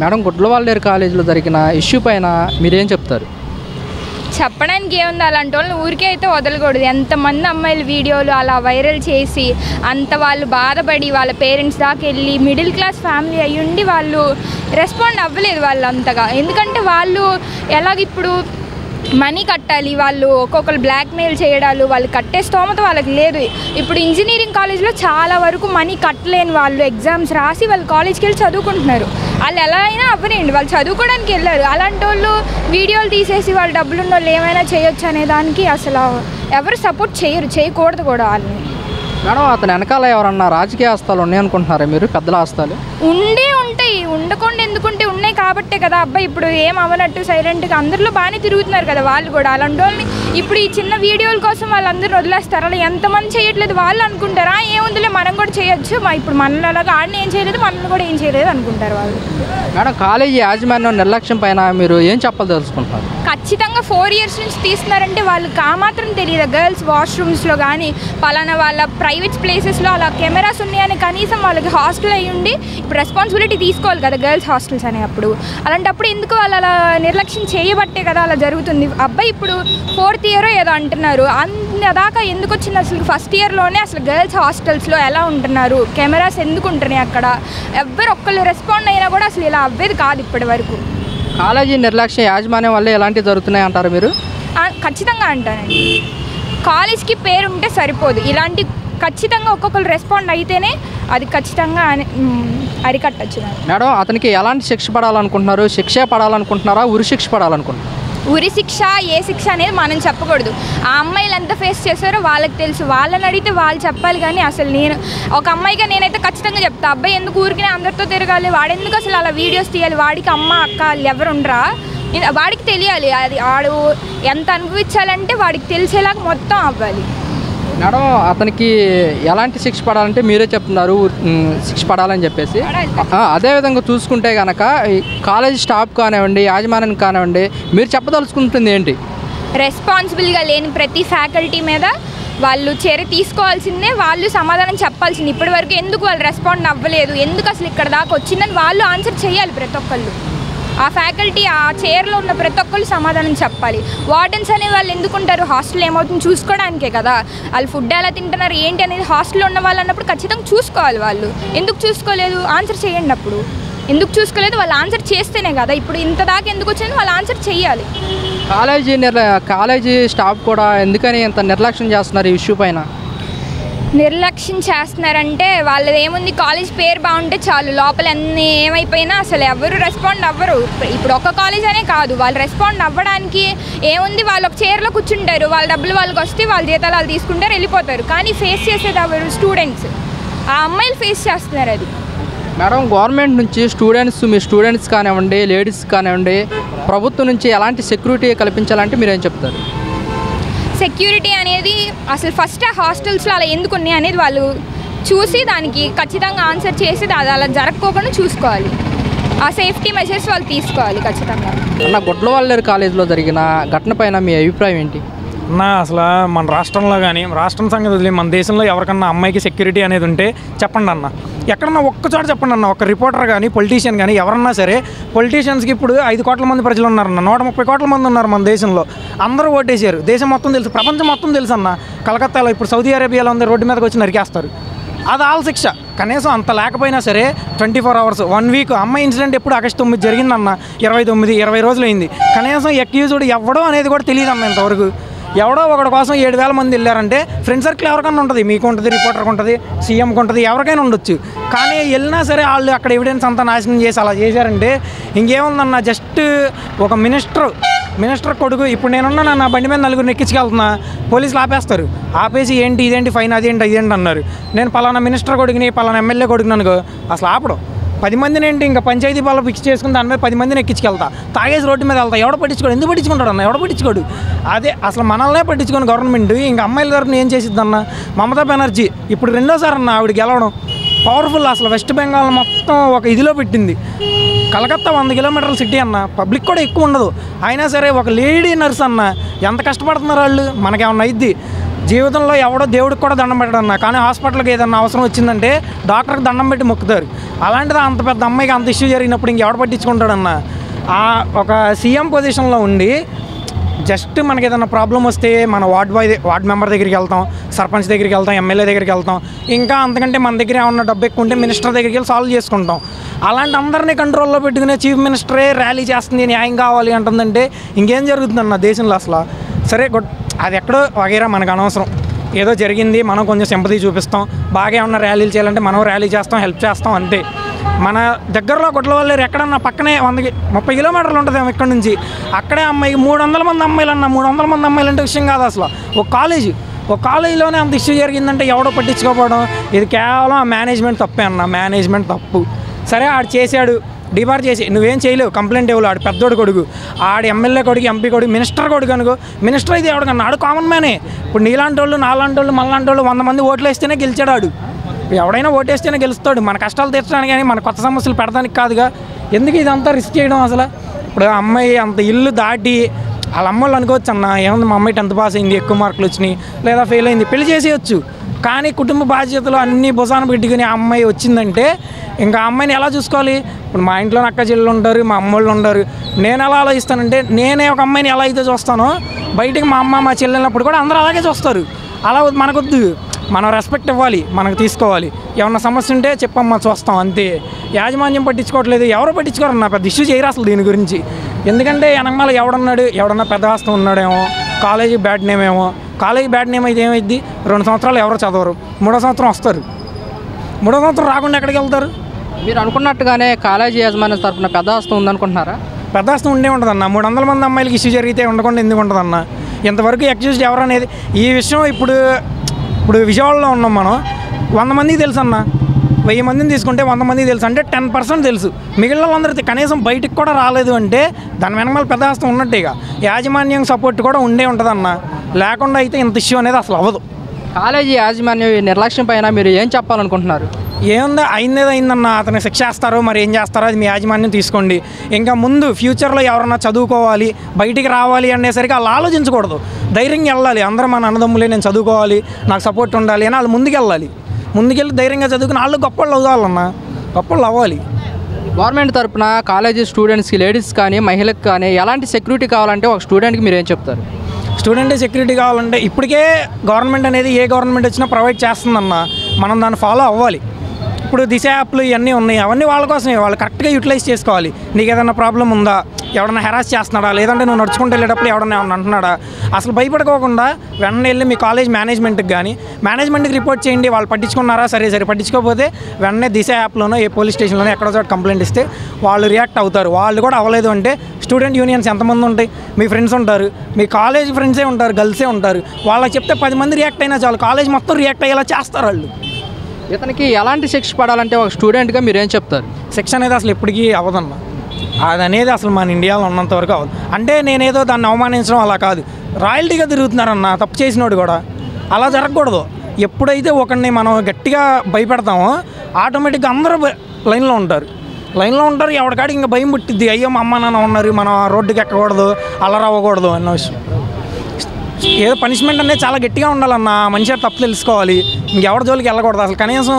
Madam, గుడ్లవాల్లేరు కాలేజీలో జరిగిన issue పైన మీరేం చెప్తారు? చెప్పడానికి ఏముంది, అలాంటి వాళ్ళని ఊరికే అయితే వదలకూడదు. ఎంతమంది అమ్మాయిలు వీడియోలు అలా వైరల్ చేసి అంత వాళ్ళు బాధపడి వాళ్ళ పేరెంట్స్ దాకా వెళ్ళి మిడిల్ క్లాస్ ఫ్యామిలీ అయ్యుండి వాళ్ళు రెస్పాండ్ అవ్వలేదు వాళ్ళు అంతగా. ఎందుకంటే వాళ్ళు ఎలాగిప్పుడు మనీ కట్టాలి, వాళ్ళు ఒక్కొక్కరు బ్లాక్మెయిల్ చేయడాలు, వాళ్ళు కట్టే స్తోమత వాళ్ళకి లేదు. ఇప్పుడు ఇంజనీరింగ్ కాలేజ్లో చాలా వరకు మనీ కట్టలేని వాళ్ళు ఎగ్జామ్స్ రాసి వాళ్ళు కాలేజ్కి వెళ్ళి చదువుకుంటున్నారు. వాళ్ళు ఎలా అయినా అవ్వనండి, వాళ్ళు చదువుకోవడానికి వెళ్ళారు. అలాంటి వాళ్ళు వీడియోలు తీసేసి వాళ్ళు డబ్బులున్న వాళ్ళు ఏమైనా చేయొచ్చు అనే దానికి అసలు ఎవరు సపోర్ట్ చేయకూడదు కూడా వాళ్ళని. మేడం, అతని వెనకాల ఎవరన్నా రాజకీయ ఆస్తాలు ఉన్నాయనుకుంటున్నారా మీరు? పెద్దల ఆస్తాలు ఉంటాయి, ఉండకుండా ఎందుకుంటే ఉన్నాయి కాబట్టే కదా అబ్బాయి ఇప్పుడు ఏం అవ్వనట్టు సైలెంట్గా అందరిలో బాగానే తిరుగుతున్నారు కదా వాళ్ళు కూడా. అలాంటి వాళ్ళని ఇప్పుడు ఈ చిన్న వీడియోల కోసం వాళ్ళందరూ వదిలేస్తారు. అలా ఎంతమంది చేయట్లేదు వాళ్ళు అనుకుంటారా ఏముందిలే మనం కూడా చేయొచ్చు, ఇప్పుడు మనలో అలాగా ఆడిని ఏం చేయలేదు మనల్ని కూడా ఏం చేయలేదు అనుకుంటారు వాళ్ళు. మేడం, కాలేజీ యాజమాన్యం నిర్లక్ష్యం పైన మీరు ఏం చెప్పదలుచుకుంటారు? ఖచ్చితంగా 4 years నుంచి తీస్తున్నారంటే వాళ్ళకి ఆ మాత్రం తెలియదు. గర్ల్స్ వాష్రూమ్స్లో కానీ పలానా వాళ్ళ ప్రైవేట్ ప్లేసెస్లో అలా కెమెరాస్ ఉన్నాయని కనీసం వాళ్ళకి హాస్టల్ అయ్యి ఉండి ఇప్పుడు రెస్పాన్సిబిలిటీ తీసుకోవాలి కదా గర్ల్స్ హాస్టల్స్ అనేటప్పుడు. అలాంటప్పుడు ఎందుకు వాళ్ళు అలా నిర్లక్ష్యం చేయబట్టే కదా అలా జరుగుతుంది. అబ్బాయి ఇప్పుడు 4th year ఏదో అంటున్నారు, దాకా ఎందుకు వచ్చింది అసలు? ఫస్ట్ ఇయర్లోనే అసలు గర్ల్స్ హాస్టల్స్లో ఎలా ఉంటున్నారు, కెమెరాస్ ఎందుకు ఉంటున్నాయి అక్కడ, ఎవ్వరు ఒక్కళ్ళు రెస్పాండ్ అయినా కూడా అసలు ఇలా అవ్వేది కాదు ఇప్పటి వరకు. కాలేజీ నిర్లక్ష్యం యాజమాన్యం వల్ల ఎలాంటివి జరుగుతున్నాయి అంటారు మీరు? ఖచ్చితంగా అంటానండి. కాలేజ్కి పేరు ఉంటే సరిపోదు, ఇలాంటి ఖచ్చితంగా ఒక్కొక్కరు రెస్పాండ్ అయితేనే అది ఖచ్చితంగా అరికట్టచ్చు. మేడం, అతనికి ఎలాంటి శిక్ష పడాలనుకుంటున్నారు? శిక్షే పడాలనుకుంటున్నారా, ఉరి శిక్ష పడాలనుకుంటున్నారా? ఉరి శిక్ష ఏ శిక్ష అనేది మనం చెప్పకూడదు. ఆ అమ్మాయిలు ఎంత ఫేస్ చేశారో వాళ్ళకి తెలుసు, వాళ్ళని అడిగితే వాళ్ళు చెప్పాలి. కానీ అసలు నేను ఒక అమ్మాయిగా నేనైతే ఖచ్చితంగా చెప్తా, అబ్బాయి ఎందుకు ఊరికినే అందరితో తిరగాలి, వాడెందుకు అసలు అలా వీడియోస్ తీయాలి, వాడికి అమ్మ అక్క వాళ్ళు ఎవరు ఉండరా, వాడికి తెలియాలి. అది వాడు ఎంత అనుభవించాలంటే వాడికి తెలిసేలాగా మొత్తం అవ్వాలి. మేడం, అతనికి ఎలాంటి శిక్ష పడాలంటే మీరే చెప్తున్నారు శిక్ష పడాలని చెప్పేసి. అదేవిధంగా చూసుకుంటే కనుక కాలేజ్ స్టాఫ్ కానివ్వండి, యాజమాన్యానికి కానివ్వండి, మీరు చెప్పదలుచుకుంటుంది ఏంటి? రెస్పాన్సిబుల్గా లేని ప్రతి ఫ్యాకల్టీ మీద వాళ్ళు చర్య తీసుకోవాల్సిందే, వాళ్ళు సమాధానం చెప్పాల్సింది. ఇప్పటి వరకు ఎందుకు వాళ్ళు రెస్పాండ్ అవ్వలేదు, ఎందుకు అసలు ఇక్కడ దాకా వచ్చిందని వాళ్ళు ఆన్సర్ చేయాలి. ప్రతి ఒక్కళ్ళు ఆ ఫ్యాకల్టీ ఆ చైర్లో ఉన్న ప్రతి ఒక్కళ్ళు సమాధానం చెప్పాలి. వార్డెన్స్ అనే వాళ్ళు ఎందుకుంటారు, హాస్టల్ ఏమవుతుంది చూసుకోవడానికే కదా. వాళ్ళు ఫుడ్ ఎలా తింటున్నారు ఏంటి అనేది హాస్టల్లో ఉన్న వాళ్ళు అన్నప్పుడు ఖచ్చితంగా చూసుకోవాలి. వాళ్ళు ఎందుకు చూసుకోలేదు ఆన్సర్ చేయండి. అప్పుడు ఎందుకు చూసుకోలేదు వాళ్ళు ఆన్సర్ చేస్తేనే కదా ఇప్పుడు ఇంత దాకా ఎందుకు వచ్చిందని వాళ్ళు ఆన్సర్ చేయాలి. కాలేజీ స్టాఫ్ కూడా ఎందుకని ఇంత నిర్లక్ష్యం చేస్తున్నారు ఈ ఇష్యూ పైన? నిర్లక్ష్యం చేస్తున్నారంటే వాళ్ళది ఏముంది, కాలేజ్ పేరు బాగుంటే చాలు, లోపల అన్ని ఏమైపోయినా అసలు ఎవరు రెస్పాండ్ అవ్వరు. ఇప్పుడు ఒక్క కాలేజ్ అనే కాదు, వాళ్ళు రెస్పాండ్ అవ్వడానికి ఏముంది, వాళ్ళు ఒక చైర్లో కూర్చుంటారు, వాళ్ళ డబ్బులు వాళ్ళకి వస్తే వాళ్ళ జీతాలు వాళ్ళు తీసుకుంటారు వెళ్ళిపోతారు. కానీ ఫేస్ చేసేది ఎవరు? స్టూడెంట్స్. ఆ అమ్మాయిలు ఫేస్ చేస్తున్నారు అది. మేడం, గవర్నమెంట్ నుంచి మీ స్టూడెంట్స్ కానివ్వండి, లేడీస్ కానివ్వండి, ప్రభుత్వం నుంచి ఎలాంటి సెక్యూరిటీ కల్పించాలంటే మీరేం చెప్తారు? సెక్యూరిటీ అనేది అసలు ఫస్ట్ ఆ హాస్టల్స్లో అలా ఎందుకున్నాయి అనేది వాళ్ళు చూసి దానికి ఖచ్చితంగా ఆన్సర్ చేసి అది అలా జరగకోకుండా చూసుకోవాలి. ఆ సేఫ్టీ మెజర్స్ వాళ్ళు తీసుకోవాలి ఖచ్చితంగా. అన్న, గుడ్లవాల్లేరు కాలేజీలో జరిగిన ఘటన పైన మీ అభిప్రాయం ఏంటి? అసలు మన రాష్ట్రంలో కానీ రాష్ట్రం సంగతి వదిలి మన దేశంలో ఎవరికన్నా అమ్మాయికి సెక్యూరిటీ అనేది ఉంటే చెప్పండి అన్న, ఎక్కడన్నా ఒక్కచోట చెప్పండి అన్న. ఒక రిపోర్టర్ కానీ పొలిటీషియన్ కానీ ఎవరన్నా సరే, పొలిటీషియన్స్కి ఇప్పుడు 5 కోట్ల మంది ప్రజలు ఉన్నారన్న, 130 కోట్ల మంది ఉన్నారు మన దేశంలో, అందరూ ఓటేసారు, దేశం మొత్తం తెలుసు, ప్రపంచం మొత్తం తెలుసు అన్న. కలకత్తాలో ఇప్పుడు సౌదీ అరేబియాలో ఉంది, రోడ్డు మీదకి వచ్చి నరికేస్తారు, అది ఆల్ శిక్ష. కనీసం అంత లేకపోయినా సరే 24 hours 1 week అమ్మాయి ఇన్సిడెంట్ ఎప్పుడు August 9 జరిగిందన్న, 20 రోజులు అయింది. కనీసం అక్యూజ్డ్ ఎవడో అనేది కూడా తెలియదు అన్న ఇంతవరకు. ఎవడో ఒకటి కోసం 7,000 మంది వెళ్ళారంటే ఫ్రెండ్ సర్కిల్ ఎవరికైనా ఉంటుంది, మీకు ఉంటుంది, రిపోర్టర్కి ఉంటుంది, సీఎంకి ఉంటుంది, ఎవరికైనా ఉండొచ్చు. కానీ వెళ్ళినా సరే వాళ్ళు అక్కడ ఎవిడెన్స్ అంతా నాశనం చేసి అలా చేశారంటే ఇంకేముందన్న, జస్ట్ ఒక మినిస్టర్ కొడుకు. ఇప్పుడు నేనున్నా నా బండి మీద 4 ఎక్కించుకెళ్తున్నా, పోలీసులు ఆపేస్తారు, ఆపేసి ఏంటి ఇదేంటి ఫైన్ అదేంటి అన్నారు. నేను పలానా మినిస్టర్ కొడుకుని పలానా ఎమ్మెల్యే కొడుకుని అనుకో, అసలు ఆపడం. 10 మందిని ఏంటి ఇంకా పంచాయతీ పాలన ఫిక్స్ చేసుకుని దాని మీద 10 మందిని ఎక్కించుకెళ్తా, తాగేసి రోడ్డు మీద వెళ్తా. ఎవడో పట్టించుకోడు, ఎందుకు పట్టించుకుంటాడు అన్న, ఎవడో పట్టించుకోడు. అదే అసలు మనల్నే పట్టించుకొని గవర్నమెంట్ ఇంకా అమ్మాయిల తరఫున ఏం చేసిద్ది అన్న. మమతా బెనర్జీ ఇప్పుడు 2వ సారి అన్న ఆవిడ గెలవడం, పవర్ఫుల్. అసలు వెస్ట్ బెంగాల్ మొత్తం ఒక ఇదిలో పెట్టింది. కలకత్తా 100 kilometerల సిటీ అన్న, పబ్లిక్ కూడా ఎక్కువ ఉండదు, అయినా సరే ఒక లేడీ నర్స్ అన్న ఎంత కష్టపడుతున్నారు వాళ్ళు. మనకేమన్నా అయింది జీవితంలో ఎవడో దేవుడికి కూడా దండం పెట్టడన్నా, కానీ హాస్పిటల్కి ఏదన్నా అవసరం వచ్చిందంటే డాక్టర్కి దండం పెట్టి మొక్కుతారు. అలాంటిది అంత పెద్ద అమ్మాయికి అంత ఇష్యూ జరిగినప్పుడు ఇంకెవడ పట్టించుకుంటాడన్నా? ఒక సీఎం పొజిషన్లో ఉండి జస్ట్ మనకి ఏదైనా ప్రాబ్లం వస్తే మన వార్డ్ మెంబర్ దగ్గరికి వెళ్తాం, సర్పంచ్ దగ్గరికి వెళ్తాం, ఎమ్మెల్యే దగ్గరికి వెళ్తాం, ఇంకా అంతకంటే మన దగ్గర ఏమన్నా డబ్బు ఎక్కువ ఉంటే మినిస్టర్ దగ్గరికి వెళ్ళి సాల్వ్ చేసుకుంటాం. అలాంటి అందరినీ కంట్రోల్లో పెట్టుకునే చీఫ్ మినిస్టరే ర్యాలీ చేస్తుంది, న్యాయం కావాలి అంటుందంటే ఇంకేం జరుగుతుందన్న దేశంలో అసలు? సరే అది ఎక్కడో వగైరా మనకు అనవసరం. ఏదో జరిగింది, మనం కొంచెం సింపతి చూపిస్తాం, బాగా ఏమన్నా ర్యాలీలు చేయాలంటే మనం ర్యాలీ చేస్తాం, హెల్ప్ చేస్తాం, అంతే. మన దగ్గరలో కొట్లవల్లేరు ఎక్కడన్నా పక్కనే 30 కిలోమీటర్లు ఉంటుంది ఇక్కడ నుంచి, అక్కడే అమ్మాయికి 300 మంది అమ్మాయిలు అన్న. 300 మంది అమ్మాయిలు అంటే విషయం కాదు అసలు. ఒక కాలేజీలోనే అంత ఇష్యూ జరిగిందంటే ఎవడో పట్టించుకోకపోవడం, ఇది కేవలం మేనేజ్మెంట్ తప్పే అన్న, మేనేజ్మెంట్ తప్పు. సరే ఆడు చేశాడు, డిబార్ చేసి నువ్వేం చేయలేవు, కంప్లైంట్ ఇవ్వలేవు. ఆడు పెద్దోడు కొడుకు, ఆడు ఎమ్మెల్యే కొడుకు, ఎంపీ కొడుకు, మినిస్టర్ కొడుకు అనుకో. మినిస్టర్ అయితే ఎవడికన్నా ఆడు కామన్ మ్యానే. ఇప్పుడు నీలాంటి వాళ్ళు, నాలాంటి వాళ్ళు, మనలాంటి వాళ్ళు 100 మంది ఓట్లు వేస్తేనే గెలిచాడు ఆడు. ఎవడైనా ఓటేస్తేనే గెలుస్తాడు. మన కష్టాలు తీర్చడానికి కానీ మన కొత్త సమస్యలు పెడతానికి కాదుగా. ఎందుకు ఇదంతా రిస్క్ చేయడం అసలు? ఇప్పుడు అమ్మాయి అంత ఇల్లు దాటి వాళ్ళ అమ్మోళ్ళు అనుకోవచ్చు అన్న, ఏముంది మా అమ్మాయి 10th పాస్ అయింది, ఎక్కువ మార్కులు వచ్చినాయి, లేదా ఫెయిల్ అయింది, పెళ్లి చేసేయచ్చు. కానీ కుటుంబ బాధ్యతలు అన్నీ భుజాన పెట్టుకుని ఆ అమ్మాయి వచ్చిందంటే ఇంకా ఆ అమ్మాయిని ఎలా చూసుకోవాలి? ఇప్పుడు మా ఇంట్లో అక్క చెల్లెలు ఉంటారు, మా అమ్మోళ్ళు ఉంటారు. నేను ఎలా ఆలోచిస్తానంటే, నేనే ఒక అమ్మాయిని ఎలా అయితే చూస్తానో బయటికి మా అమ్మ మా చెల్లెళ్ళినప్పుడు కూడా అందరూ అలాగే చూస్తారు. అలా మనకొద్దు, మనం రెస్పెక్ట్ ఇవ్వాలి, మనకు తీసుకోవాలి. ఏమన్నా సమస్య ఉంటే చెప్పమ్మా చూస్తాం, అంతే. యాజమాన్యం పట్టించుకోవట్లేదు, ఎవరో పట్టించుకోరు. నా పెద్ద ఇష్యూ చేయరు అసలు దీని గురించి. ఎందుకంటే వెనకమాల ఎవడన్నా పెద్ద ఆస్తి ఉన్నాడేమో, కాలేజీ బ్యాడ్ నేమ్ ఏమో. కాలేజీ బ్యాడ్ నేమ్ అయితే ఏమైద్ది? 2 సంవత్సరాలు ఎవరో చదవరు, 3వ సంవత్సరం వస్తారు. 3వ సంవత్సరం రాకుండా ఎక్కడికి వెళ్తారు? మీరు అనుకున్నట్టుగానే కాలేజీ యాజమాన్యం తరఫున పెద్ద ఆస్తి ఉందనుకుంటున్నారా? పెద్ద ఆస్తి ఉండే ఉంటుందన్న. 300 మంది అమ్మాయిలకి ఇష్యూ జరిగితే ఉండకుండా ఎందుకు ఉంటుందన్న? ఇంతవరకు అక్యూజ్డ్ ఎవరనేది ఈ విషయం ఇప్పుడు విజయవాడలో ఉన్నాం మనం. 100 మందికి తెలుసు అన్న, 1000 మందిని తీసుకుంటే 100 మందికి తెలుసు అంటే 10% తెలుసు. మిగిలిన వాళ్ళందరికీ కనీసం బయటికి కూడా రాలేదు అంటే దాని వెనకాల పెద్ద ఆస్తి ఉన్నట్టేగా. యాజమాన్యం సపోర్ట్ కూడా ఉంటుందన్న. లేకుండా అయితే ఇంత ఇష్యూ అనేది అసలు అవ్వదు. కాలేజీ యాజమాన్యం నిర్లక్ష్యం పైన మీరు ఏం చెప్పాలనుకుంటున్నారు? ఏముందా, అయిందన్న, అతను శిక్ష వేస్తారో మరి ఏం చేస్తారో అది మీ యాజమాన్యం తీసుకోండి. ఇంకా ముందు ఫ్యూచర్లో ఎవరన్నా చదువుకోవాలి, బయటికి రావాలి అనేసరికి వాళ్ళు ఆలోచించకూడదు. ధైర్యంగా వెళ్ళాలి. అందరూ మన అన్నదమ్ములే, నేను చదువుకోవాలి, నాకు సపోర్ట్ ఉండాలి అని వాళ్ళు ముందుకెళ్ళాలి. ముందుకెళ్ళి ధైర్యంగా చదువుకుని వాళ్ళు గొప్పళ్ళు అవ్వాలన్న, గొప్పళ్ళు అవ్వాలి. గవర్నమెంట్ తరఫున కాలేజీ స్టూడెంట్స్కి, లేడీస్ కానీ మహిళలకు కానీ ఎలాంటి సెక్యూరిటీ కావాలంటే ఒక స్టూడెంట్కి మీరు ఏం చెప్తారు? స్టూడెంట్ సెక్యూరిటీ కావాలంటే ఇప్పటికే గవర్నమెంట్ అనేది ఏ గవర్నమెంట్ వచ్చినా ప్రొవైడ్ చేస్తుందన్న, మనం దాన్ని ఫాలో అవ్వాలి. ఇప్పుడు దిశ యాప్లు ఇవన్నీ ఉన్నాయి, అవన్నీ వాళ్ళ కోసమే. వాళ్ళు కరెక్ట్గా యూటిలైజ్ చేసుకోవాలి. నీకు ఏదైనా ప్రాబ్లం ఉందా, ఎవడన్నా హెరాస్ చేస్తున్నాడా, లేదంటే నువ్వు నడుచుకుంటూ వెళ్ళేటప్పుడు ఎవడన్నా ఏమన్నా అంటున్నాడా, అసలు భయపడుకోకుండా వెంటనే వెళ్ళి మీ కాలేజ్ మేనేజ్మెంట్కి కానీ మేనేజ్మెంట్కి రిపోర్ట్ చేయండి. వాళ్ళు పట్టించుకున్నారా, సరే పట్టించుకోకపోతే వెంటనే దిశ యాప్లోనో ఏ పోలీస్ స్టేషన్లోనో ఎక్కడో చోట కంప్లైంట్ ఇస్తే వాళ్ళు రియాక్ట్ అవుతారు. వాళ్ళు కూడా అవ్వలేదు అంటే స్టూడెంట్ యూనియన్స్ ఎంతమంది ఉంటాయి, మీ ఫ్రెండ్స్ ఉంటారు, మీ కాలేజ్ ఫ్రెండ్సే ఉంటారు, గర్ల్సే ఉంటారు. వాళ్ళకి చెప్తే 10 మంది రియాక్ట్ అయినా చాలు, కాలేజ్ మొత్తం రియాక్ట్ అయ్యేలా చేస్తారు వాళ్ళు. ఇతనికి ఎలాంటి శిక్ష పడాలంటే ఒక స్టూడెంట్గా మీరు ఏం చెప్తారు? శిక్ష అనేది అసలు ఎప్పటికీ అవ్వదన్న. అది అనేది అసలు మన ఇండియాలో ఉన్నంత వరకు అవ్వదు. అంటే నేనేదో దాన్ని అవమానించడం అలా కాదు, రాయల్టీగా తిరుగుతున్నారన్న తప్పు చేసినోడు కూడా. అలా జరగకూడదు. ఎప్పుడైతే ఒకరిని మనం గట్టిగా భయపెడతామో ఆటోమేటిక్గా అందరూ లైన్లో ఉంటారు. ఎవరికాడికి ఇంకా భయం పుట్టిద్ది, అయ్యో మా అమ్మ నాన్న ఉన్నారు, మనం రోడ్డుకి ఎక్కకూడదు, అల్లరవ్వకూడదు అన్న విషయం. ఏదో పనిష్మెంట్ అనేది చాలా గట్టిగా ఉండాలన్న. మనిషి తప్పు తెలుసుకోవాలి, ఇంకెవరి జోలికి వెళ్ళకూడదు. అసలు కనీసం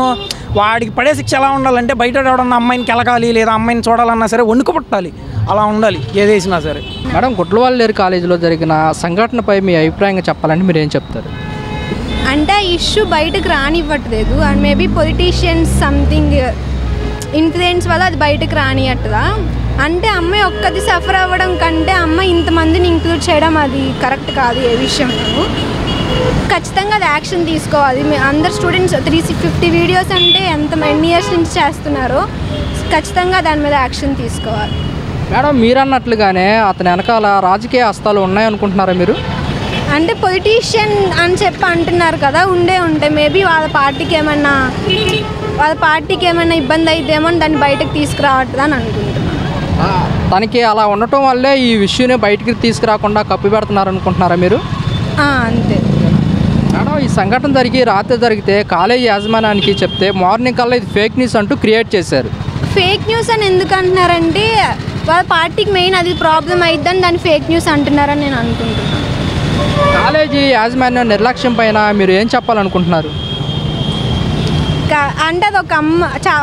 వాడికి పడే శిక్ష ఎలా ఉండాలంటే బయట ఎవడన్నా అమ్మాయిని కెలకాలి లేదా అమ్మాయిని చూడాలన్నా సరే వణుకు పుట్టాలి, అలా ఉండాలి ఏదేసినా సరే. మేడం, గుట్లవాళ్ళేరు కాలేజీలో జరిగిన సంఘటనపై మీ అభిప్రాయంగా చెప్పాలంటే మీరు ఏం చెప్తారు? అంటే ఇష్యూ బయటకు రానివ్వట్లేదు, and maybe politicians something influence వల్ల అది బయటకు రానియట్దా. అంటే అమ్మాయి ఒక్కది సఫర్ అవ్వడం కంటే అమ్మాయి ఇంతమందిని ఇంక్లూడ్ చేయడం అది కరెక్ట్ కాదు. ఏ విషయంలో ఖచ్చితంగా అది యాక్షన్ తీసుకోవాలి. అందరు స్టూడెంట్స్ 350 వీడియోస్ అంటే ఎన్ని ఇయర్స్ నుంచి చేస్తున్నారో ఖచ్చితంగా దాని మీద యాక్షన్ తీసుకోవాలి. మేడం, మీరు అన్నట్లుగానే అతని వెనకాల రాజకీయ హస్తాలు ఉన్నాయనుకుంటున్నారా మీరు? అంటే పొలిటీషియన్ అని చెప్పి అంటున్నారు కదా, ఉంటాయి. మేబీ వాళ్ళ పార్టీకి ఏమైనా ఇబ్బంది అయితేమో దాన్ని బయటకు తీసుకురావట్లేదు అని అనుకుంటున్నాను. తనకి అలా ఉండటం వల్లే ఈ విషయాన్ని బయటికి తీసుకురాకుండా కప్పి పెడుతున్నారు అనుకుంటున్నారా మీరు? అంతే మేడం, ఈ సంఘటన రాత్రి జరిగితే కాలేజీ యాజమాన్యానికి చెప్తే మార్నింగ్ కల్లా ఇది ఫేక్ న్యూస్ అంటూ క్రియేట్ చేశారు. ఫేక్ న్యూస్ అని ఎందుకు అంటున్నారంటే వాళ్ళ పార్టీకి మెయిన్ అది ప్రాబ్లం అయిద్దని దాన్ని ఫేక్ న్యూస్ అంటున్నారని నేను అనుకుంటున్నాను. కాలేజీ యాజమాన్యం నిర్లక్ష్యం పైన మీరు ఏం చెప్పాలనుకుంటున్నారు? అంటే అది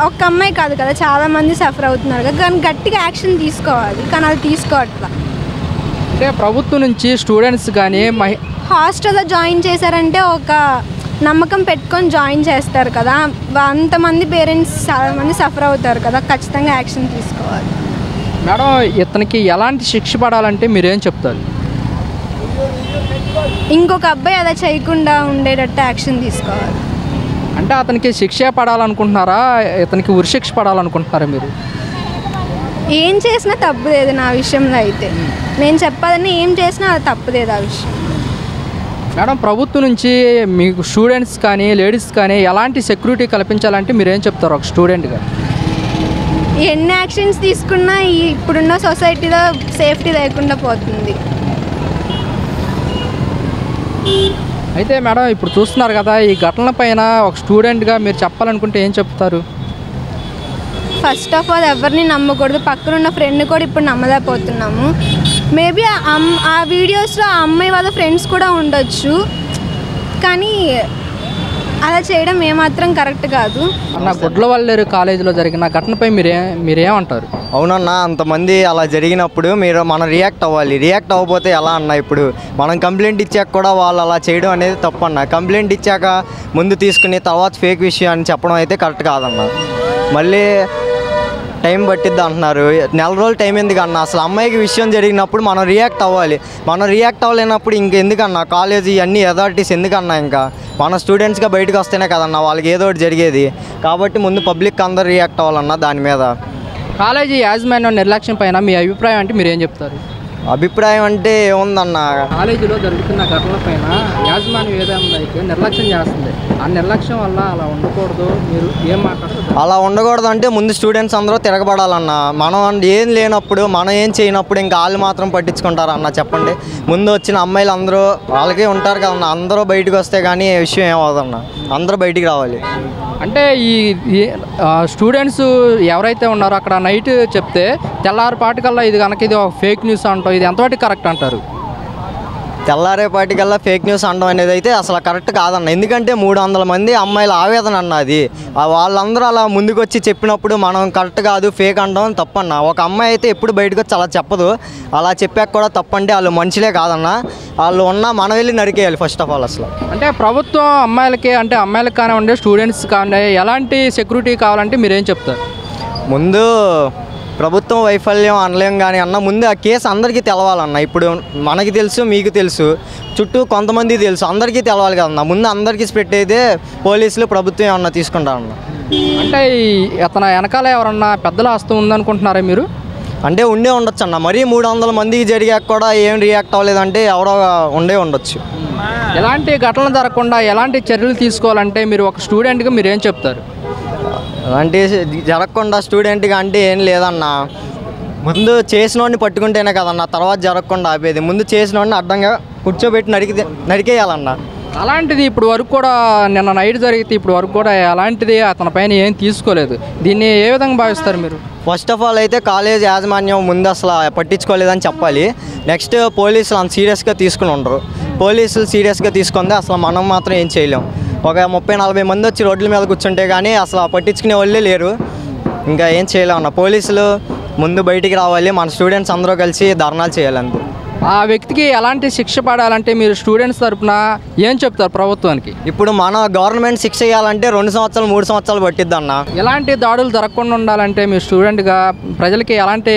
ఒక్క అమ్మాయి కాదు కదా, చాలామంది సఫర్ అవుతున్నారు కదా, కానీ గట్టిగా యాక్షన్ తీసుకోవాలి, కానీ అది తీసుకోవట్లా. అంటే ప్రభుత్వం నుంచి స్టూడెంట్స్ కానీ హాస్టల్లో జాయిన్ చేశారంటే ఒక నమ్మకం పెట్టుకొని జాయిన్ చేస్తారు కదా, అంతమంది పేరెంట్స్ చాలామంది సఫర్ అవుతారు కదా, ఖచ్చితంగా యాక్షన్ తీసుకోవాలి. మేడం, ఇతనికి ఎలాంటి శిక్ష పడాలంటే మీరేం చెప్తారు? ఇంకొక అబ్బాయి అలా చేయకుండా ఉండేటట్టు యాక్షన్ తీసుకోవాలి. అంటే అతనికి శిక్ష పడాలనుకుంటున్నారా, ఇతనికి ఉరిశిక్ష పడాలనుకుంటున్నారా మీరు? ఏం చేసినా తప్పు లేదు నా విషయంలో అయితే. నేను చెప్పాలని ఏం చేసినా అది తప్పు లేదు ఆ విషయం. మేడం, ప్రభుత్వం నుంచి మీకు స్టూడెంట్స్ కానీ లేడీస్ కానీ ఎలాంటి సెక్యూరిటీ కల్పించాలంటే మీరేం చెప్తారు ఒక స్టూడెంట్గా? ఎన్ని యాక్షన్స్ తీసుకున్నా ఇప్పుడున్న సొసైటీలో సేఫ్టీ లేకుండా పోతుంది. అయితే మేడం, ఇప్పుడు చూస్తున్నారు కదా, ఈ ఘటనల పైన ఒక స్టూడెంట్గా మీరు చెప్పాలనుకుంటే ఏం చెప్తారు? ఫస్ట్ ఆఫ్ ఆల్ ఎవరిని నమ్మకూడదు. పక్కనున్న ఫ్రెండ్ కూడా ఇప్పుడు నమ్మలేకపోతున్నాము. మేబీ ఆ వీడియోస్లో ఆ అమ్మాయి వాళ్ళ ఫ్రెండ్స్ కూడా ఉండొచ్చు, కానీ అలా చేయడం ఏమాత్రం కరెక్ట్ కాదు. అన్న, గుడ్లవల్లేరు కాలేజీలో జరిగిన ఘటనపై మీరేమంటారు? అవునన్నా, అంతమంది అలా జరిగినప్పుడు మనం రియాక్ట్ అవ్వాలి. రియాక్ట్ అవ్వకపోతే ఎలా అన్న? ఇప్పుడు మనం కంప్లైంట్ ఇచ్చాక కూడా వాళ్ళు అలా చేయడం అనేది తప్పన్న. కంప్లైంట్ ఇచ్చాక ముందు తీసుకుని తర్వాత ఫేక్ విషయం అని చెప్పడం అయితే కరెక్ట్ కాదన్న. మళ్ళీ టైం పట్టిద్ది అంటున్నారు. నెల రోజులు టైం ఎందుకన్నా? అసలు అమ్మాయికి విషయం జరిగినప్పుడు మనం రియాక్ట్ అవ్వాలి. మనం రియాక్ట్ అవ్వలేనప్పుడు ఇంకెందుకన్నా కాలేజీ అన్ని అథారిటీస్ ఎందుకన్నా? ఇంకా మన స్టూడెంట్స్గా బయటకు వస్తేనే కదన్నా వాళ్ళకి ఏదో ఒకటి జరిగేది. కాబట్టి ముందు పబ్లిక్ అందరూ రియాక్ట్ అవ్వాలన్నా దాని మీద. కాలేజీ యాజమాన్యం నిర్లక్ష్యం పైన మీ అభిప్రాయం అంటే మీరేం చెప్తారు? అభిప్రాయం అంటే ఏముందన్న, కాలేజీలో జరుగుతున్న ఘటనల పైన యాజమాన్యం ఏదైనా అయితే నిర్లక్ష్యం చేస్తుంది. ఆ నిర్లక్ష్యం వల్ల అలా ఉండకూడదు, మీరు ఏం మాట్లాడుతున్నారు? అలా ఉండకూడదు అంటే ముందు స్టూడెంట్స్ అందరూ తిరగబడాలన్న. మనం ఏం లేనప్పుడు, మనం ఏం చేయనప్పుడు ఇంకా వాళ్ళు మాత్రం పట్టించుకుంటారన్న? చెప్పండి. ముందు వచ్చిన అమ్మాయిలు అందరూ వాళ్ళకే ఉంటారు కదన్న, అందరూ బయటకు వస్తే కానీ విషయం ఏమవుదన్న. అందరూ బయటికి రావాలి. అంటే ఈ స్టూడెంట్స్ ఎవరైతే ఉన్నారో అక్కడ నైట్ చెప్తే తెల్లారిపాటికల్లా ఇది కనుక ఇది ఒక ఫేక్ న్యూస్ అంటాం, ఇది ఎంతవరకు కరెక్ట్ అంటారు? తెల్లారేపాటికల్లా ఫేక్ న్యూస్ అనడం అనేది అయితే అసలు కరెక్ట్ కాదన్న. ఎందుకంటే 300 మంది అమ్మాయిల ఆవేదన అన్న అది. వాళ్ళందరూ అలా ముందుకు వచ్చి చెప్పినప్పుడు మనం కరెక్ట్ కాదు, ఫేక్ అనడం తప్పన్న. ఒక అమ్మాయి అయితే ఎప్పుడు బయటకు వచ్చి అలా చెప్పదు. అలా చెప్పాక కూడా తప్పంటే వాళ్ళు మనుషులే కాదన్న. వాళ్ళు ఉన్నా మనం వెళ్ళి నరికేయాలి ఫస్ట్ ఆఫ్ ఆల్. అసలు అంటే ప్రభుత్వం అమ్మాయిలకి, అంటే అమ్మాయిలకు కానివ్వండి స్టూడెంట్స్ కానివ్వండి, ఎలాంటి సెక్యూరిటీ కావాలంటే మీరేం చెప్తారు? ముందు ప్రభుత్వం వైఫల్యం అనలేం కానీ అన్న, ముందు ఆ కేసు అందరికీ తెలవాలన్న. ఇప్పుడు మనకి తెలుసు, మీకు తెలుసు, చుట్టూ కొంతమంది తెలుసు, అందరికీ తెలవాలి కదన్న. ముందు అందరికీ స్ప్రెడ్ అయితే పోలీసులు ప్రభుత్వం ఏమన్నా తీసుకుంటారన్న. అంటే అతను వెనకాల ఎవరన్నా పెద్దల హస్తం ఉందనుకుంటున్నారా మీరు? అంటే ఉండే ఉండొచ్చు అన్న. మరీ 300 మందికి జరిగాక కూడా ఏం రియాక్ట్ అవ్వలేదంటే ఎవరో ఉండొచ్చు. ఎలాంటి ఘటనలు జరగకుండా ఎలాంటి చర్యలు తీసుకోవాలంటే మీరు ఒక స్టూడెంట్గా మీరేం చెప్తారు? అలాంటి జరగకుండా స్టూడెంట్గా అంటే ఏం లేదన్న. ముందు చేసినోడిని పట్టుకుంటేనే కదన్న తర్వాత జరగకుండా ఆపేది. ముందు చేసినోడిని అడ్డంగా కూర్చోబెట్టి నరికేయాలన్న. అలాంటిది ఇప్పుడు వరకు కూడా నిన్న నైట్ జరిగితే ఇప్పుడు వరకు కూడా అలాంటిది అతని పైన ఏం తీసుకోలేదు. దీన్ని ఏ విధంగా భావిస్తారు మీరు? ఫస్ట్ ఆఫ్ ఆల్ అయితే కాలేజ్ యాజమాన్యం ముందు అసలు పట్టించుకోలేదని చెప్పాలి. నెక్స్ట్ పోలీసులు అంత సీరియస్గా తీసుకుని ఉండరు. పోలీసులు సీరియస్గా తీసుకుందే అసలు మనం మాత్రం ఏం చేయలేం. ఒక 30-40 మంది వచ్చి రోడ్ల మీద కూర్చుంటే కానీ అసలు పట్టించుకునే వాళ్ళే లేరు. ఇంకా ఏం చేయలేమన్న. పోలీసులు ముందు బయటికి రావాలి, మన స్టూడెంట్స్ అందరూ కలిసి ధర్నాలు చేయాలంతే. ఆ వ్యక్తికి ఎలాంటి శిక్ష పడాలంటే మీరు స్టూడెంట్స్ తరఫున ఏం చెప్తారు ప్రభుత్వానికి? ఇప్పుడు మన గవర్నమెంట్ శిక్ష చేయాలంటే 2 సంవత్సరాలు 3 సంవత్సరాలు పట్టిద్ది అన్న. ఎలాంటి దాడులు జరగకుండా ఉండాలంటే మీరు స్టూడెంట్గా ప్రజలకి ఎలాంటి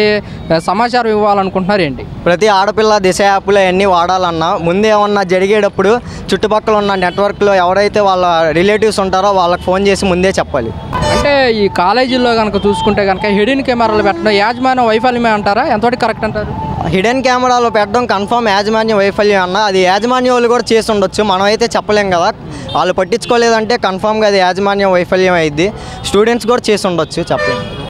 సమాచారం ఇవ్వాలనుకుంటున్నారు ఏంటి? ప్రతి ఆడపిల్ల దిశ యాప్లు అవన్నీ వాడాలన్నా ముందు ఏమన్నా జరిగేటప్పుడు చుట్టుపక్కల ఉన్న నెట్వర్క్లో ఎవరైతే వాళ్ళ రిలేటివ్స్ ఉంటారో వాళ్ళకి ఫోన్ చేసి ముందే చెప్పాలి. అంటే ఈ కాలేజీల్లో కనుక చూసుకుంటే కనుక హిడెన్ కెమెరాలు పెట్టడం యాజమాన్యం వైఫల్యమే అంటారా, ఎంతవరకు కరెక్ట్ అంటారు? హిడెన్ కెమెరాలు పెట్టడం కన్ఫర్మ్ యాజమాన్యం వైఫల్యం అన్న. అది యాజమాన్యం వాళ్ళు కూడా చేసి ఉండొచ్చు, మనం అయితే చెప్పలేం కదా. వాళ్ళు పట్టించుకోలేదంటే కన్ఫర్మ్గా అది యాజమాన్యం వైఫల్యం అయింది. స్టూడెంట్స్ కూడా చేసి ఉండొచ్చు, చెప్పలేము.